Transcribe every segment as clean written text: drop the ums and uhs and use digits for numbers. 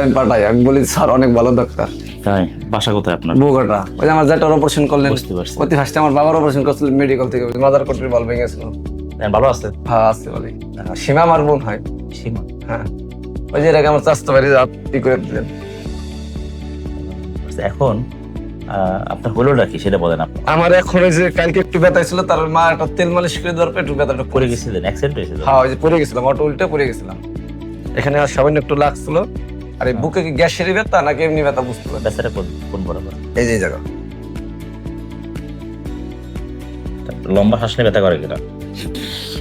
আমি পাঠাই, আমি বলি স্যার অনেক ভালো ডাক্তার। তাই? বাসা কোথায় আপনার? বগুড়া। ওই যে আমার যেটার অপারেশন করলেন, বুঝতে পারছি। অতি ফার্স্টে আমার বাবার অপারেশন করছিল মেডিকেল থেকে, মাদার কোটরি বল ভেঙেছিল। হ্যাঁ, ভালো আছে? হ্যাঁ আছে বলি। সীমা আমার বোন হয়। সীমা? হ্যাঁ, ওই যে এটাকে আমার চাস্তো বাড়ি ই করে দিলেন। আচ্ছা, এখন আপনার হলোটা কি সেটা বলেন আপনি। আমার এখন ওই যে কালকে একটু ব্যথা ছিল, তার মা একটা তেল মালিশ করে দেওয়ার পর একটু ব্যথাটা পড়ে গেছিলেন? অ্যাক্সিডেন্ট হয়েছিল? হ্যাঁ, ওই যে পড়ে গেছিলাম, অটো উল্টে পড়ে গেছিলাম। এখানে আর সামান্য একটু লাগছিল। আর এই বুকে কি গ্যাসের ব্যথা নাকি এমনি ব্যথা বুঝতে পারি। ব্যথাটা কোন বরাবর? এই যে জায়গা। লম্বা শ্বাস নিয়ে ব্যথা করে কিনা?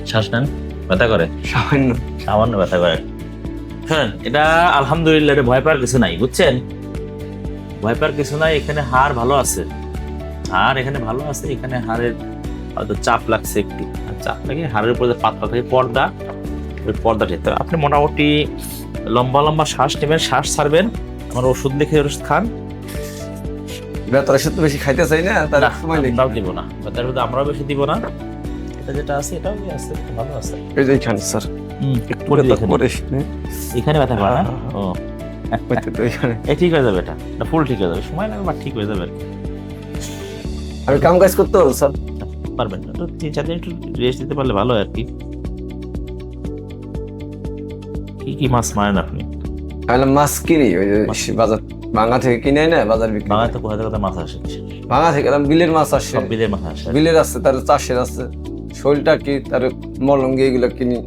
শ্বাস নেন, ব্যথা করে? সামান্য। সামান্য ব্যথা করে। হ্যাঁ, এটা আলহামদুলিল্লাহ, এটা ভয় পাওয়ার কিছু নাই, বুঝছেন? ভয় পাওয়ার কিছু নাই। এখানে হাড় ভালো আছে, হাড় এখানে ভালো আছে। এখানে হাড়ের হয়তো চাপ লাগছে একটু, আর চাপ লাগে হাড়ের উপরে যে পাতলা থাকে পর্দা, ওই পর্দা ঠেকতে আপনি মোটামুটি লম্বা লম্বা শ্বাস নেবেন, শ্বাস ছাড়বেন। আমার ওষুধ লিখে ওষুধ খান। ব্যথার ওষুধ তো বেশি খাইতে চাই না, তার সময় নেই। আমরাও দিব না, ব্যথার ওষুধ আমরাও বেশি দিব না। এটা যেটা আছে এটাও কি আছে, এটা ভালো আছে। এই যে এখানে স্যার একটু পরে ব্যথা দেখেন। করে এখানে ব্যথা করে না? ও, তো এখানে ঠিক হয়ে যাবে, এটা ফুল ঠিক হয়ে যাবে, সময় লাগবে বাট ঠিক হয়ে যাবে আর কি। আমি কাম কাজ করতে পারবো স্যার? পারবেন না তো 3-4 দিন একটু রেস্ট দিতে পারলে ভালো হয় আর কি। কি কি মাছ মারেন আপনি? তাহলে মাছ কিনি ওই যে বাজার, ভাঙা থেকে কিনে না বাজার বিক্রি। বাংলায় তো কোথায় কোথায় মাছ আসে? ভাঙা থেকে বিলের মাছ আসে, সব বিলের মাছ আসে। বিলের আছে, তার চাষের আছে, শোলটা কি, তার মলঙ্গি, এগুলো কিনি।